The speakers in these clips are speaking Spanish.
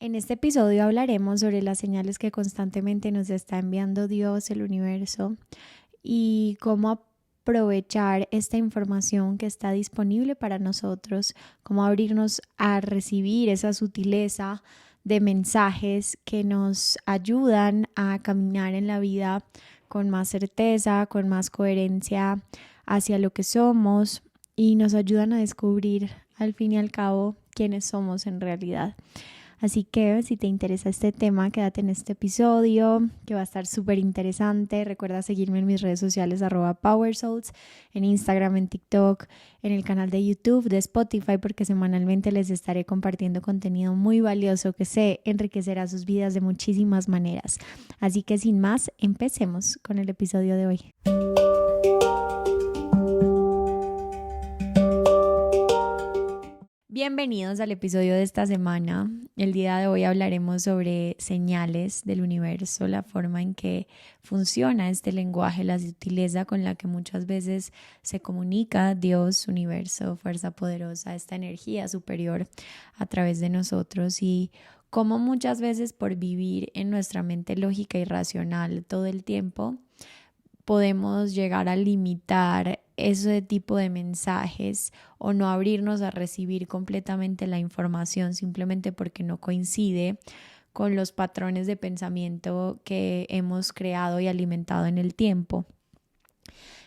En este episodio hablaremos sobre las señales que constantemente nos está enviando Dios, el universo, y cómo aprovechar esta información que está disponible para nosotros, cómo abrirnos a recibir esa sutileza de mensajes que nos ayudan a caminar en la vida con más certeza, con más coherencia hacia lo que somos y nos ayudan a descubrir al fin y al cabo quiénes somos en realidad. Así que si te interesa este tema, quédate en este episodio que va a estar súper interesante. Recuerda seguirme en mis redes sociales @PowerSouls, en Instagram, en TikTok, en el canal de YouTube, de Spotify, porque semanalmente les estaré compartiendo contenido muy valioso que sé enriquecerá sus vidas de muchísimas maneras. Así que sin más, empecemos con el episodio de hoy. Bienvenidos al episodio de esta semana. El día de hoy hablaremos sobre señales del universo, la forma en que funciona este lenguaje, la sutileza con la que muchas veces se comunica Dios, universo, fuerza poderosa, esta energía superior a través de nosotros y cómo muchas veces por vivir en nuestra mente lógica y racional todo el tiempo podemos llegar a limitar ese tipo de mensajes o no abrirnos a recibir completamente la información simplemente porque no coincide con los patrones de pensamiento que hemos creado y alimentado en el tiempo.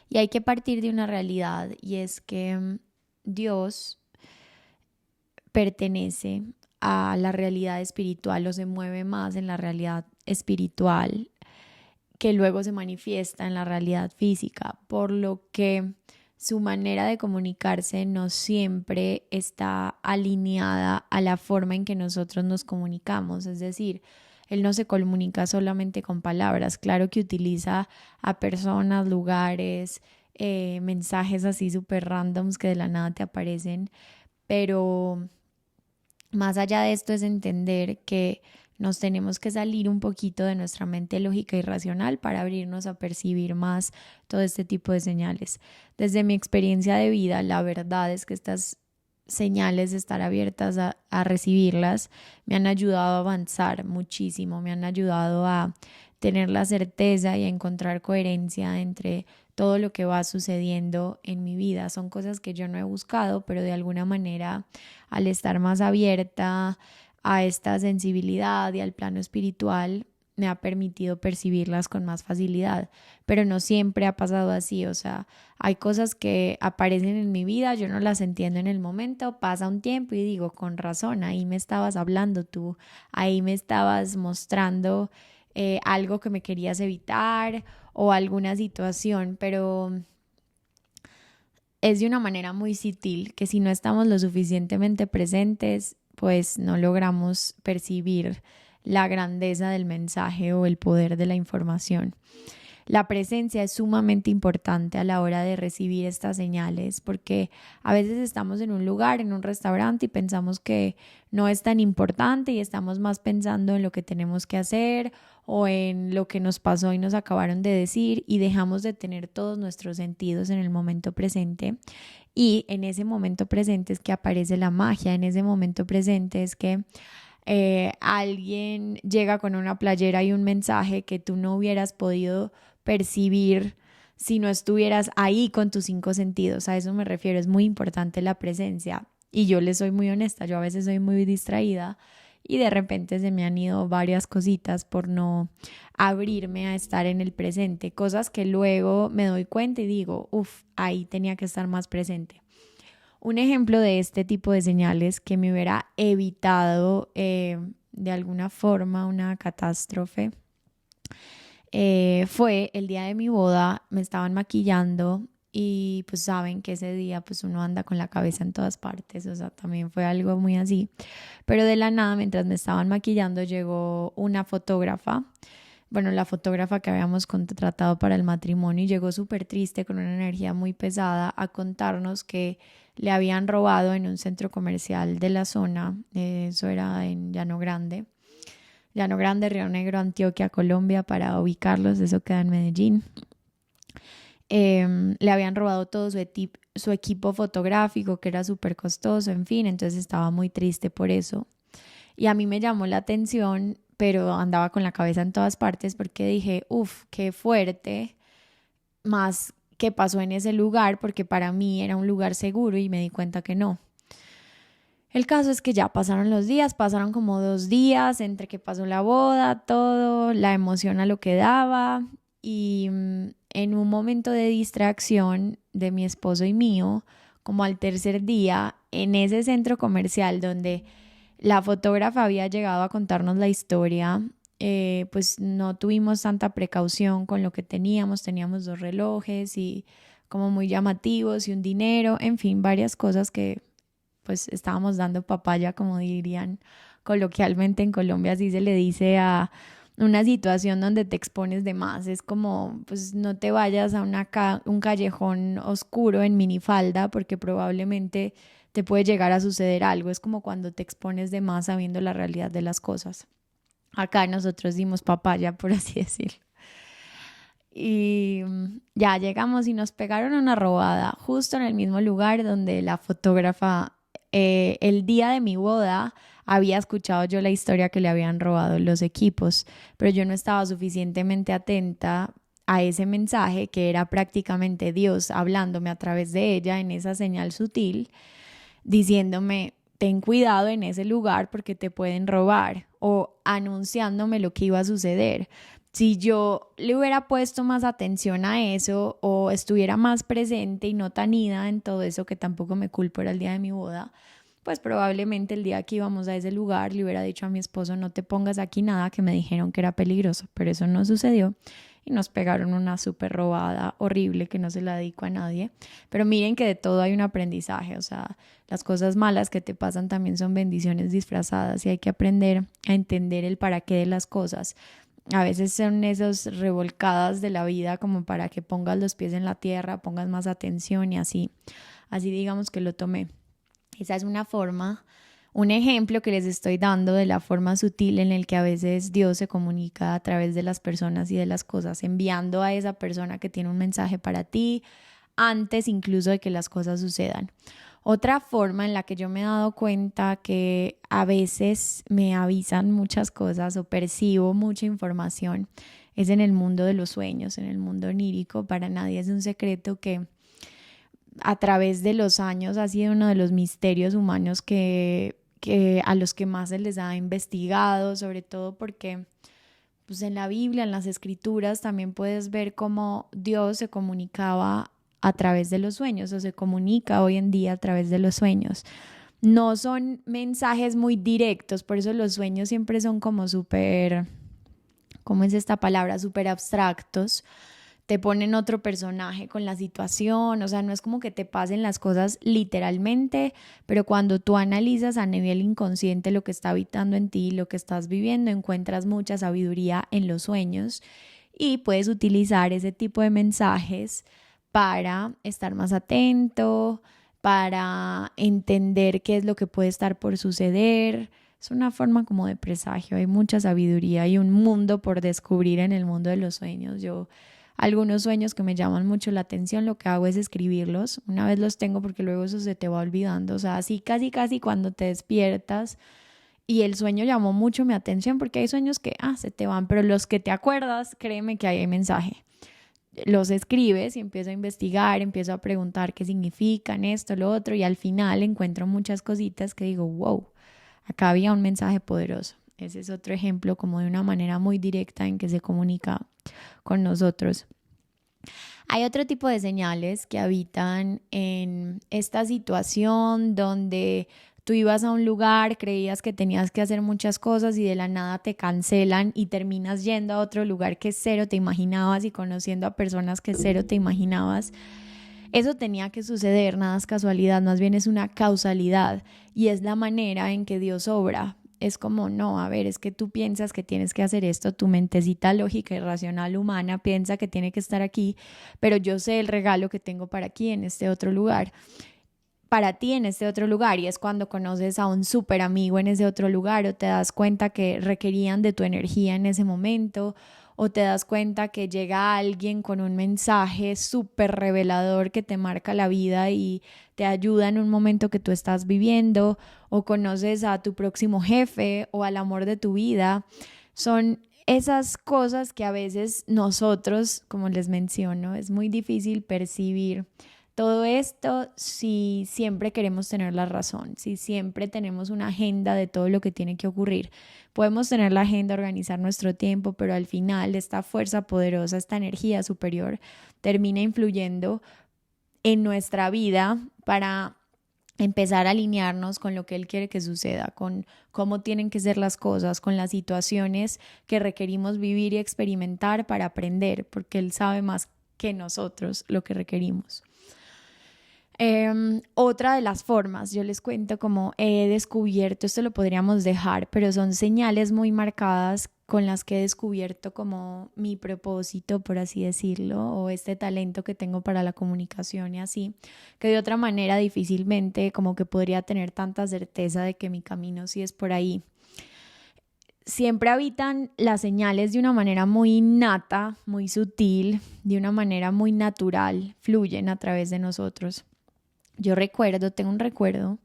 Y hay que partir de una realidad y es que Dios pertenece a la realidad espiritual o se mueve más en la realidad espiritual que luego se manifiesta en la realidad física, por lo que su manera de comunicarse no siempre está alineada a la forma en que nosotros nos comunicamos. Es decir, él no se comunica solamente con palabras, claro que utiliza a personas, lugares, mensajes así súper randoms que de la nada te aparecen, pero más allá de esto es entender que nos tenemos que salir un poquito de nuestra mente lógica y racional para abrirnos a percibir más todo este tipo de señales. Desde mi experiencia de vida, la verdad es que estas señales de estar abiertas a recibirlas me han ayudado a avanzar muchísimo, me han ayudado a tener la certeza y a encontrar coherencia entre todo lo que va sucediendo en mi vida. Son cosas que yo no he buscado, pero de alguna manera al estar más abierta a esta sensibilidad y al plano espiritual, me ha permitido percibirlas con más facilidad, pero no siempre ha pasado así. O sea, hay cosas que aparecen en mi vida, yo no las entiendo en el momento, pasa un tiempo y digo, con razón, ahí me estabas hablando tú, ahí me estabas mostrando algo que me querías evitar o alguna situación, pero es de una manera muy sutil que si no estamos lo suficientemente presentes, pues no logramos percibir la grandeza del mensaje o el poder de la información. La presencia es sumamente importante a la hora de recibir estas señales porque a veces estamos en un lugar, en un restaurante y pensamos que no es tan importante y estamos más pensando en lo que tenemos que hacer o en lo que nos pasó y nos acabaron de decir y dejamos de tener todos nuestros sentidos en el momento presente. Y en ese momento presente es que aparece la magia, en ese momento presente es que alguien llega con una playera y un mensaje que tú no hubieras podido percibir si no estuvieras ahí con tus 5 sentidos. A eso me refiero, es muy importante la presencia. Y yo les soy muy honesta, yo a veces soy muy distraída y de repente se me han ido varias cositas por no abrirme a estar en el presente, cosas que luego me doy cuenta y digo, ahí tenía que estar más presente. Un ejemplo de este tipo de señales que me hubiera evitado de alguna forma una catástrofe fue el día de mi boda. Me estaban maquillando y pues saben que ese día pues uno anda con la cabeza en todas partes, o sea, también fue algo muy así. Pero de la nada, mientras me estaban maquillando, llegó una fotógrafa. Bueno, la fotógrafa que habíamos contratado para el matrimonio, y llegó súper triste con una energía muy pesada a contarnos que le habían robado en un centro comercial de la zona. Eso era en Llano Grande, Río Negro, Antioquia, Colombia, para ubicarlos. Eso queda en Medellín. Le habían robado todo su equipo fotográfico, que era súper costoso, en fin, entonces estaba muy triste por eso. Y a mí me llamó la atención, pero andaba con la cabeza en todas partes porque dije, uff, qué fuerte, más que pasó en ese lugar, porque para mí era un lugar seguro y me di cuenta que no. El caso es que ya pasaron los días, pasaron como 2 días entre que pasó la boda, todo, la emoción a lo que daba y en un momento de distracción de mi esposo y mío, como al tercer día, en ese centro comercial donde la fotógrafa había llegado a contarnos la historia, pues no tuvimos tanta precaución con lo que teníamos 2 relojes y como muy llamativos y un dinero, en fin, varias cosas que pues estábamos dando papaya, como dirían coloquialmente en Colombia, así se le dice a una situación donde te expones de más. Es como, pues no te vayas a un callejón oscuro en minifalda porque probablemente te puede llegar a suceder algo. Es como cuando te expones de más sabiendo la realidad de las cosas. Acá nosotros dimos papaya, por así decirlo. Y ya llegamos y nos pegaron una robada justo en el mismo lugar donde la fotógrafa, el día de mi boda, había escuchado yo la historia que le habían robado los equipos, pero yo no estaba suficientemente atenta a ese mensaje que era prácticamente Dios hablándome a través de ella en esa señal sutil, diciéndome, ten cuidado en ese lugar porque te pueden robar o anunciándome lo que iba a suceder. Si yo le hubiera puesto más atención a eso o estuviera más presente y no tan ida en todo eso, que tampoco me culpo, era el día de mi boda, pues probablemente el día que íbamos a ese lugar le hubiera dicho a mi esposo, no te pongas aquí nada, que me dijeron que era peligroso, pero eso no sucedió y nos pegaron una súper robada horrible que no se la dedico a nadie. Pero miren que de todo hay un aprendizaje, o sea, las cosas malas que te pasan también son bendiciones disfrazadas y hay que aprender a entender el para qué de las cosas. A veces son esas revolcadas de la vida como para que pongas los pies en la tierra, pongas más atención y así digamos que lo tomé. Esa es una forma, un ejemplo que les estoy dando de la forma sutil en el que a veces Dios se comunica a través de las personas y de las cosas, enviando a esa persona que tiene un mensaje para ti antes incluso de que las cosas sucedan. Otra forma en la que yo me he dado cuenta que a veces me avisan muchas cosas o percibo mucha información es en el mundo de los sueños, en el mundo onírico. Para nadie es un secreto que a través de los años ha sido uno de los misterios humanos que a los que más se les ha investigado, sobre todo porque pues en la Biblia, en las escrituras, también puedes ver cómo Dios se comunicaba a través de los sueños o se comunica hoy en día a través de los sueños. No son mensajes muy directos, por eso los sueños siempre son como súper, ¿cómo es esta palabra? Súper abstractos. Te ponen otro personaje con la situación, o sea, no es como que te pasen las cosas literalmente, pero cuando tú analizas a nivel inconsciente lo que está habitando en ti, lo que estás viviendo, encuentras mucha sabiduría en los sueños y puedes utilizar ese tipo de mensajes para estar más atento, para entender qué es lo que puede estar por suceder. Es una forma como de presagio, hay mucha sabiduría y un mundo por descubrir en el mundo de los sueños. Yo algunos sueños que me llaman mucho la atención, lo que hago es escribirlos. Una vez los tengo porque luego eso se te va olvidando. O sea, así casi cuando te despiertas y el sueño llamó mucho mi atención porque hay sueños que se te van, pero los que te acuerdas, créeme que ahí hay mensaje. Los escribes y empiezo a investigar, empiezo a preguntar qué significan esto, lo otro y al final encuentro muchas cositas que digo, wow, acá había un mensaje poderoso. Ese es otro ejemplo como de una manera muy directa en que se comunica con nosotros. Hay otro tipo de señales que habitan en esta situación donde tú ibas a un lugar, creías que tenías que hacer muchas cosas y de la nada te cancelan y terminas yendo a otro lugar que cero te imaginabas y conociendo a personas que cero te imaginabas. Eso tenía que suceder, nada es casualidad, más bien es una causalidad y es la manera en que Dios obra. Es como, no, a ver, es que tú piensas que tienes que hacer esto, tu mentecita lógica y racional humana piensa que tiene que estar aquí, pero yo sé el regalo que tengo para aquí en este otro lugar, para ti en este otro lugar, y es cuando conoces a un súper amigo en ese otro lugar o te das cuenta que requerían de tu energía en ese momento o te das cuenta que llega alguien con un mensaje súper revelador que te marca la vida y te ayuda en un momento que tú estás viviendo, o conoces a tu próximo jefe o al amor de tu vida. Son esas cosas que a veces nosotros, como les menciono, es muy difícil percibir todo esto si siempre queremos tener la razón, si siempre tenemos una agenda de todo lo que tiene que ocurrir. Podemos tener la agenda, organizar nuestro tiempo, pero al final esta fuerza poderosa, esta energía superior, termina influyendo en nuestra vida para empezar a alinearnos con lo que Él quiere que suceda, con cómo tienen que ser las cosas, con las situaciones que requerimos vivir y experimentar para aprender, porque Él sabe más que nosotros lo que requerimos. Otra de las formas, yo les cuento cómo he descubierto, esto lo podríamos dejar, pero son señales muy marcadas con las que he descubierto como mi propósito, por así decirlo, o este talento que tengo para la comunicación y así, que de otra manera difícilmente como que podría tener tanta certeza de que mi camino sí es por ahí. Siempre habitan las señales de una manera muy innata, muy sutil, de una manera muy natural, fluyen a través de nosotros. Yo tengo un recuerdo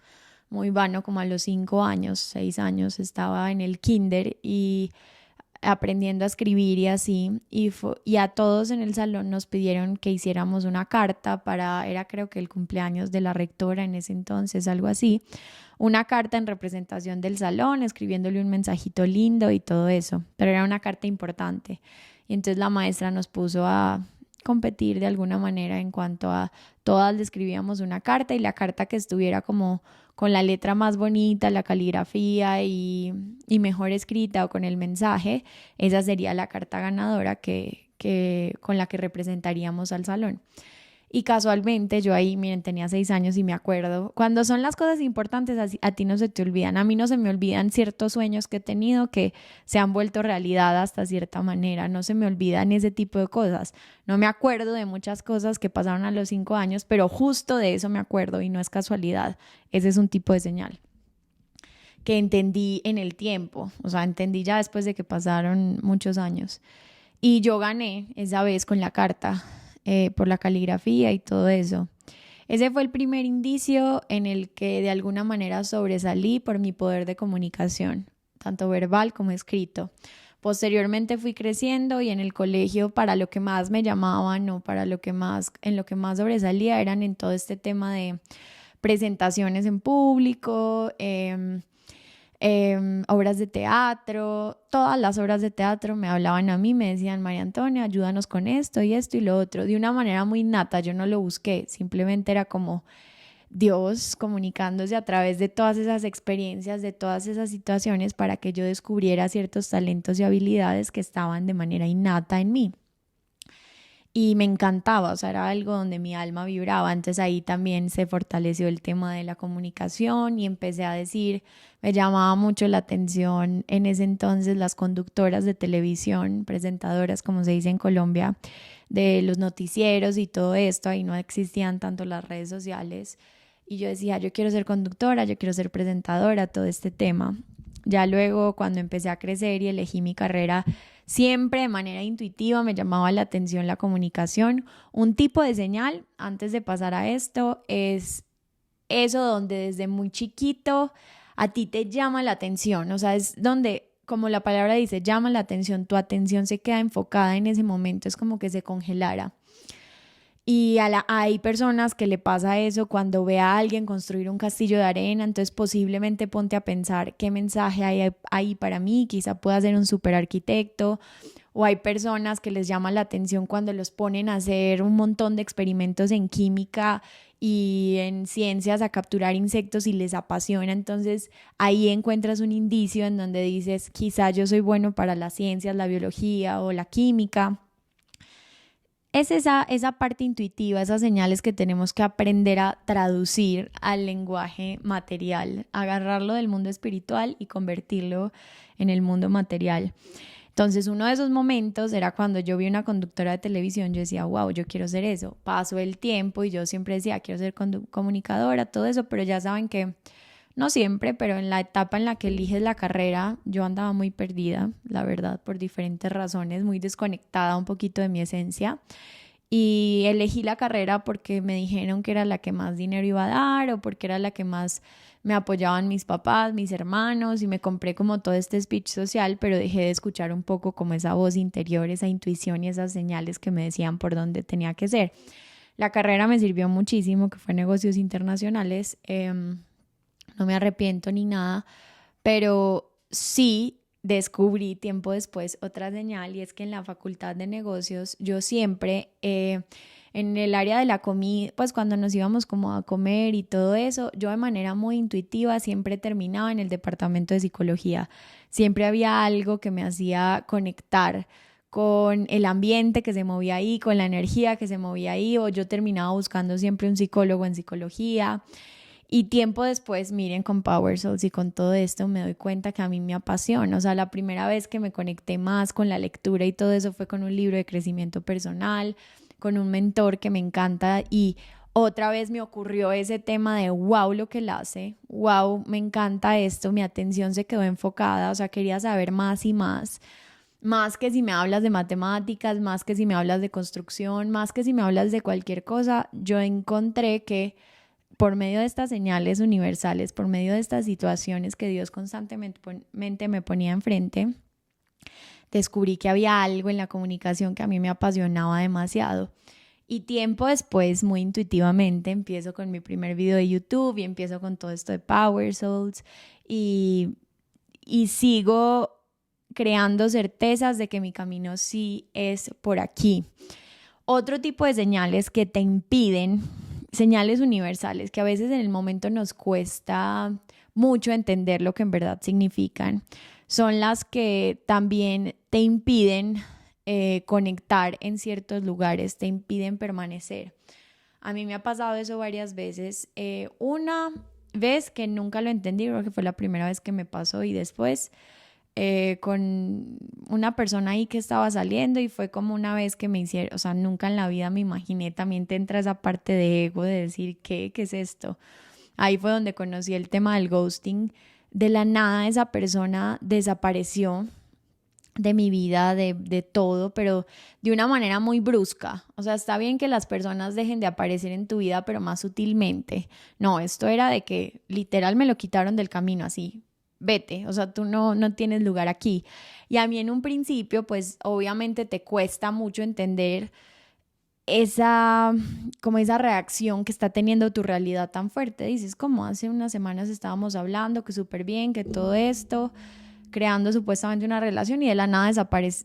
muy vano, como a los 5 años, 6 años, estaba en el kinder y aprendiendo a escribir y así, y a todos en el salón nos pidieron que hiciéramos una carta era creo que el cumpleaños de la rectora en ese entonces, algo así, una carta en representación del salón, escribiéndole un mensajito lindo y todo eso, pero era una carta importante. Y entonces la maestra nos puso a competir de alguna manera en cuanto a todas le escribíamos una carta, y la carta que estuviera como con la letra más bonita, la caligrafía y mejor escrita, o con el mensaje, esa sería la carta ganadora con la que representaríamos al salón. Y casualmente yo ahí, miren, tenía 6 años y me acuerdo, cuando son las cosas importantes a ti no se te olvidan, a mí no se me olvidan ciertos sueños que he tenido que se han vuelto realidad hasta cierta manera, no se me olvidan ese tipo de cosas, no me acuerdo de muchas cosas que pasaron a los 5 años, pero justo de eso me acuerdo y no es casualidad, ese es un tipo de señal que entendí en el tiempo, o sea, entendí ya después de que pasaron muchos años. Y yo gané esa vez con la carta, por la caligrafía y todo eso. Ese fue el primer indicio en el que de alguna manera sobresalí por mi poder de comunicación, tanto verbal como escrito. Posteriormente fui creciendo y en el colegio para lo que más me llamaban o en lo que más sobresalía eran en todo este tema de presentaciones en público, obras de teatro, todas las obras de teatro me hablaban a mí, me decían: María Antonia, ayúdanos con esto y lo otro, de una manera muy nata, yo no lo busqué, simplemente era como Dios comunicándose a través de todas esas experiencias, de todas esas situaciones, para que yo descubriera ciertos talentos y habilidades que estaban de manera innata en mí. Y me encantaba, o sea, era algo donde mi alma vibraba. Entonces ahí también se fortaleció el tema de la comunicación y empecé a decir, me llamaba mucho la atención en ese entonces las conductoras de televisión, presentadoras como se dice en Colombia, de los noticieros y todo esto. Ahí no existían tanto las redes sociales y yo decía, yo quiero ser conductora, yo quiero ser presentadora, todo este tema. Ya luego cuando empecé a crecer y elegí mi carrera, siempre de manera intuitiva me llamaba la atención la comunicación. Un tipo de señal, antes de pasar a esto, es eso donde desde muy chiquito a ti te llama la atención. O sea, es donde, como la palabra dice, llama la atención, tu atención se queda enfocada en ese momento, es como que se congelara. Y hay personas que le pasa eso cuando ve a alguien construir un castillo de arena, entonces posiblemente ponte a pensar qué mensaje hay ahí para mí, quizá pueda ser un super arquitecto, o hay personas que les llama la atención cuando los ponen a hacer un montón de experimentos en química y en ciencias a capturar insectos y les apasiona, entonces ahí encuentras un indicio en donde dices, quizá yo soy bueno para las ciencias, la biología o la química. Es esa parte intuitiva, esas señales que tenemos que aprender a traducir al lenguaje material, agarrarlo del mundo espiritual y convertirlo en el mundo material. Entonces, uno de esos momentos era cuando yo vi una conductora de televisión, yo decía, wow, yo quiero ser eso. Pasó el tiempo y yo siempre decía, quiero ser comunicadora, todo eso, pero ya saben que no siempre, pero en la etapa en la que eliges la carrera, yo andaba muy perdida, la verdad, por diferentes razones, muy desconectada un poquito de mi esencia. Y elegí la carrera porque me dijeron que era la que más dinero iba a dar o porque era la que más me apoyaban mis papás, mis hermanos, y me compré como todo este speech social, pero dejé de escuchar un poco como esa voz interior, esa intuición y esas señales que me decían por dónde tenía que ser. La carrera me sirvió muchísimo, que fue negocios internacionales. No me arrepiento ni nada, pero sí descubrí tiempo después otra señal, y es que en la facultad de negocios yo siempre en el área de la comida, pues cuando nos íbamos como a comer y todo eso, yo de manera muy intuitiva siempre terminaba en el departamento de psicología. Siempre había algo que me hacía conectar con el ambiente que se movía ahí, con la energía que se movía ahí, o yo terminaba buscando siempre un psicólogo en psicología. Y tiempo después, miren, con Power Souls y con todo esto, me doy cuenta que a mí me apasiona. O sea, la primera vez que me conecté más con la lectura y todo eso fue con un libro de crecimiento personal, con un mentor que me encanta, y otra vez me ocurrió ese tema de wow lo que él hace, wow, me encanta esto, mi atención se quedó enfocada, o sea, quería saber más y más que si me hablas de matemáticas, más que si me hablas de construcción, más que si me hablas de cualquier cosa. Yo encontré que por medio de estas señales universales, por medio de estas situaciones que Dios constantemente me ponía enfrente, descubrí que había algo en la comunicación que a mí me apasionaba demasiado. Y tiempo después, muy intuitivamente, empiezo con mi primer video de YouTube y empiezo con todo esto de Power Souls, y sigo creando certezas de que mi camino sí es por aquí. Otro tipo de señales que te impiden, señales universales, que a veces en el momento nos cuesta mucho entender lo que en verdad significan, son las que también te impiden conectar en ciertos lugares, te impiden permanecer. A mí me ha pasado eso varias veces. Una vez que nunca lo entendí, creo que fue la primera vez que me pasó, y después con una persona ahí que estaba saliendo, y fue como una vez que me hicieron, o sea, nunca en la vida me imaginé, también te entra esa parte de ego de decir, ¿qué es esto? Ahí fue donde conocí el tema del ghosting. De la nada esa persona desapareció de mi vida, de todo, pero de una manera muy brusca. O sea, está bien que las personas dejen de aparecer en tu vida, pero más sutilmente. No, esto era de que literal me lo quitaron del camino así. Vete, o sea, tú no tienes lugar aquí. Y a mí en un principio, pues obviamente te cuesta mucho entender esa, como esa reacción que está teniendo tu realidad tan fuerte. Dices, como hace unas semanas estábamos hablando, que súper bien, que todo esto, creando supuestamente una relación, y de la nada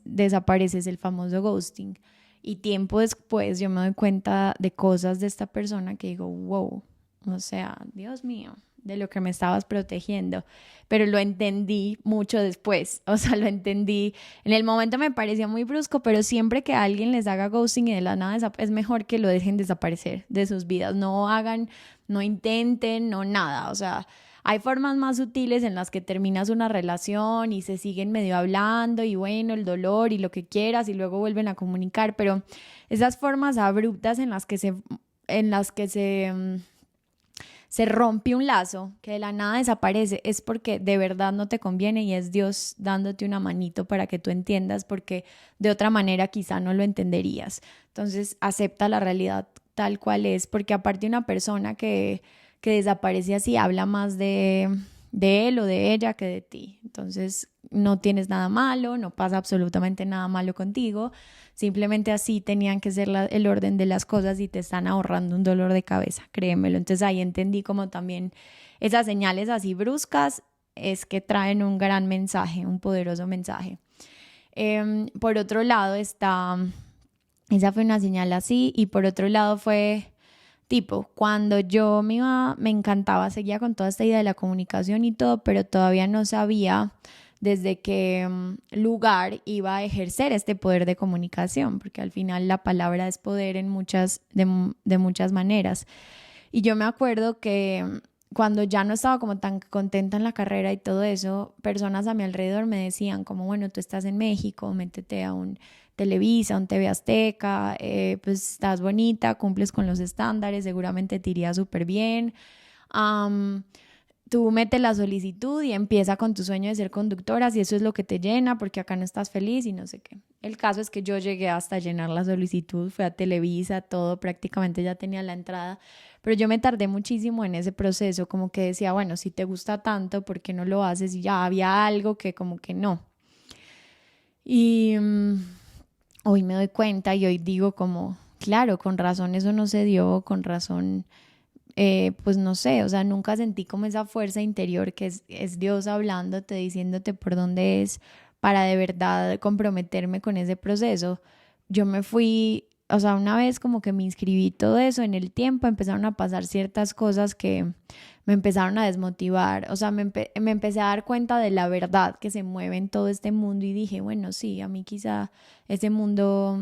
desapareces, el famoso ghosting. Y tiempo después yo me doy cuenta de cosas de esta persona que digo, wow, o sea, Dios mío, de lo que me estabas protegiendo. Pero lo entendí mucho después, o sea, lo entendí. En el momento me parecía muy brusco, pero siempre que alguien les haga ghosting y de la nada es mejor que lo dejen desaparecer de sus vidas. No hagan, no intenten, no nada, o sea, hay formas más sutiles en las que terminas una relación y se siguen medio hablando y bueno, el dolor y lo que quieras, y luego vuelven a comunicar, pero esas formas abruptas en las que se rompe un lazo, que de la nada desaparece, es porque de verdad no te conviene, y es Dios dándote una manito para que tú entiendas, porque de otra manera quizá no lo entenderías. Entonces acepta la realidad tal cual es, porque aparte una persona que desaparece así habla más de él o de ella que de ti. Entonces no tienes nada malo, no pasa absolutamente nada malo contigo, simplemente así tenían que ser el orden de las cosas y te están ahorrando un dolor de cabeza, créemelo. Entonces ahí entendí como también esas señales así bruscas es que traen un gran mensaje, un poderoso mensaje. Por otro lado esa fue una señal así, y por otro lado fue tipo, cuando yo me encantaba, seguía con toda esta idea de la comunicación y todo, pero todavía no sabía desde qué lugar iba a ejercer este poder de comunicación, porque al final la palabra es poder de muchas maneras. Y yo me acuerdo que cuando ya no estaba como tan contenta en la carrera y todo eso, personas a mi alrededor me decían como, bueno, tú estás en México, métete a un Televisa, un TV Azteca, pues estás bonita, cumples con los estándares, seguramente te iría súper bien. tú metes la solicitud y empieza con tu sueño de ser conductora, si eso es lo que te llena, porque acá no estás feliz y no sé qué. El caso es que yo llegué hasta llenar la solicitud, fui a Televisa, todo, prácticamente ya tenía la entrada, pero yo me tardé muchísimo en ese proceso, como que decía, bueno, si te gusta tanto, ¿por qué no lo haces? Y ya había algo que como que no. Y hoy me doy cuenta y hoy digo como, claro, con razón eso no se dio, con razón pues no sé, o sea, nunca sentí como esa fuerza interior que es Dios hablándote, diciéndote por dónde es para de verdad comprometerme con ese proceso. Yo me fui, o sea, una vez como que me inscribí todo eso en el tiempo, empezaron a pasar ciertas cosas que me empezaron a desmotivar, o sea, me empecé a dar cuenta de la verdad que se mueve en todo este mundo y dije, bueno, sí, a mí quizá ese mundo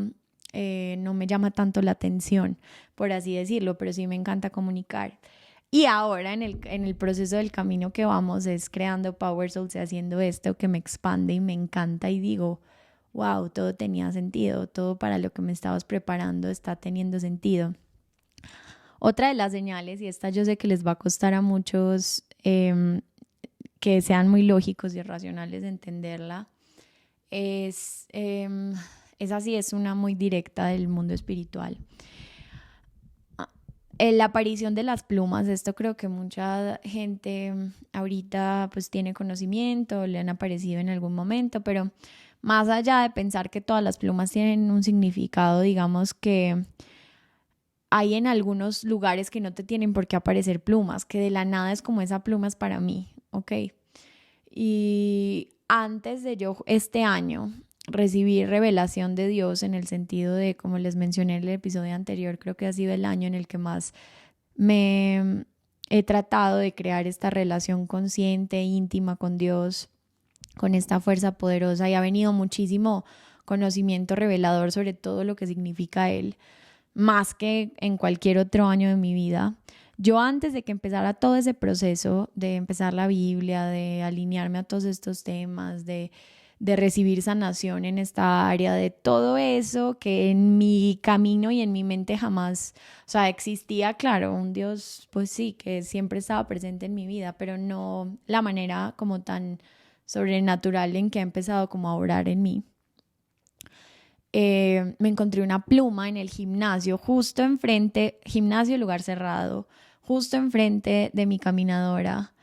no me llama tanto la atención, por así decirlo, pero sí me encanta comunicar. Y ahora en el proceso del camino que vamos es creando Power Souls y haciendo esto que me expande y me encanta y digo, wow, todo tenía sentido, todo para lo que me estabas preparando está teniendo sentido. Otra de las señales, y esta yo sé que les va a costar a muchos que sean muy lógicos y racionales de entenderla, es así, es una muy directa del mundo espiritual. La aparición de las plumas, esto creo que mucha gente ahorita pues tiene conocimiento, le han aparecido en algún momento, pero más allá de pensar que todas las plumas tienen un significado, digamos que hay en algunos lugares que no te tienen por qué aparecer plumas, que de la nada es como esa pluma es para mí, ¿ok? Y antes de yo este año recibir revelación de Dios en el sentido de, como les mencioné en el episodio anterior, creo que ha sido el año en el que más me he tratado de crear esta relación consciente, íntima con Dios, con esta fuerza poderosa, y ha venido muchísimo conocimiento revelador sobre todo lo que significa Él, más que en cualquier otro año de mi vida. Yo antes de que empezara todo ese proceso de empezar la Biblia, de alinearme a todos estos temas, de recibir sanación en esta área, de todo eso que en mi camino y en mi mente jamás, o sea, existía, claro, un Dios, pues sí, que siempre estaba presente en mi vida, pero no la manera como tan sobrenatural en que ha empezado como a orar en mí. Me encontré una pluma en el gimnasio, justo enfrente, gimnasio, lugar cerrado, justo enfrente de mi caminadora.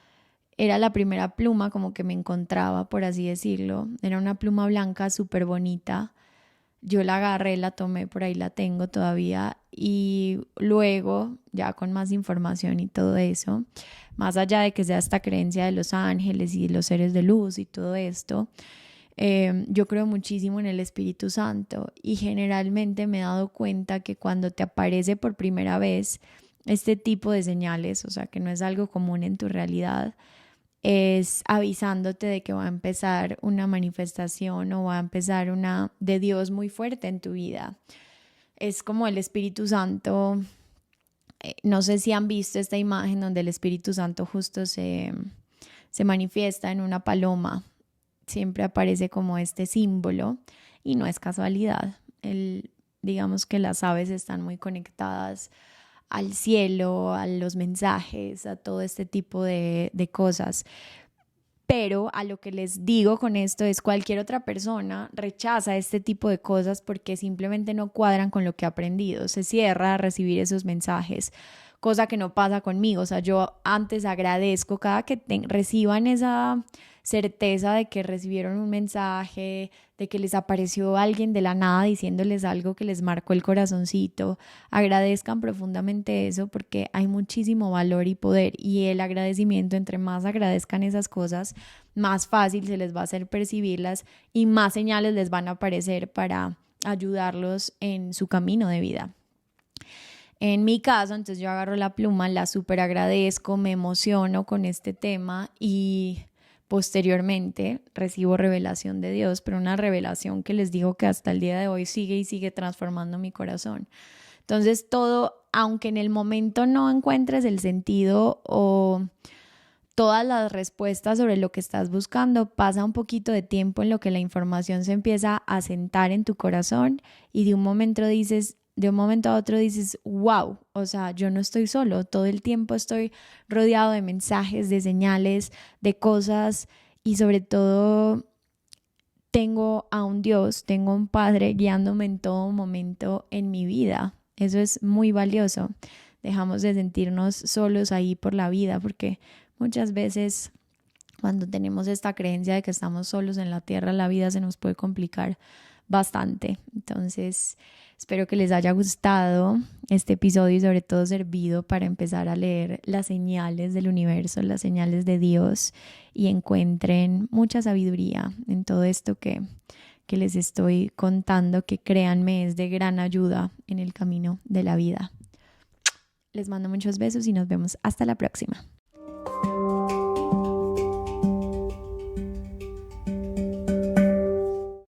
Era la primera pluma como que me encontraba, por así decirlo. Era una pluma blanca súper bonita. Yo la agarré, la tomé, por ahí la tengo todavía. Y luego, ya con más información y todo eso, más allá de que sea esta creencia de los ángeles y de los seres de luz y todo esto, yo creo muchísimo en el Espíritu Santo y generalmente me he dado cuenta que cuando te aparece por primera vez este tipo de señales, o sea, que no es algo común en tu realidad, es avisándote de que va a empezar una manifestación o va a empezar una de Dios muy fuerte en tu vida. Es como el Espíritu Santo, no sé si han visto esta imagen donde el Espíritu Santo justo se manifiesta en una paloma. Siempre aparece como este símbolo y no es casualidad. Digamos que las aves están muy conectadas al cielo, a los mensajes, a todo este tipo de cosas. Pero a lo que les digo con esto es cualquier otra persona rechaza este tipo de cosas porque simplemente no cuadran con lo que ha aprendido, se cierra a recibir esos mensajes, cosa que no pasa conmigo. O sea, yo antes agradezco cada que reciban esa certeza de que recibieron un mensaje, de que les apareció alguien de la nada diciéndoles algo que les marcó el corazoncito. Agradezcan profundamente eso porque hay muchísimo valor y poder, y el agradecimiento, entre más agradezcan esas cosas, más fácil se les va a hacer percibirlas y más señales les van a aparecer para ayudarlos en su camino de vida. En mi caso, entonces yo agarro la pluma, la súper agradezco, me emociono con este tema y posteriormente recibo revelación de Dios, pero una revelación que les digo que hasta el día de hoy sigue y sigue transformando mi corazón. Entonces todo, aunque en el momento no encuentres el sentido o todas las respuestas sobre lo que estás buscando, pasa un poquito de tiempo en lo que la información se empieza a sentar en tu corazón y de un momento dices, de un momento a otro dices, wow, o sea, yo no estoy solo, todo el tiempo estoy rodeado de mensajes, de señales, de cosas y sobre todo tengo a un Dios, tengo a un Padre guiándome en todo momento en mi vida. Eso es muy valioso. Dejamos de sentirnos solos ahí por la vida porque muchas veces cuando tenemos esta creencia de que estamos solos en la tierra, la vida se nos puede complicar bastante. Entonces, espero que les haya gustado este episodio y sobre todo servido para empezar a leer las señales del universo, las señales de Dios y encuentren mucha sabiduría en todo esto que les estoy contando, que créanme es de gran ayuda en el camino de la vida. Les mando muchos besos y nos vemos hasta la próxima.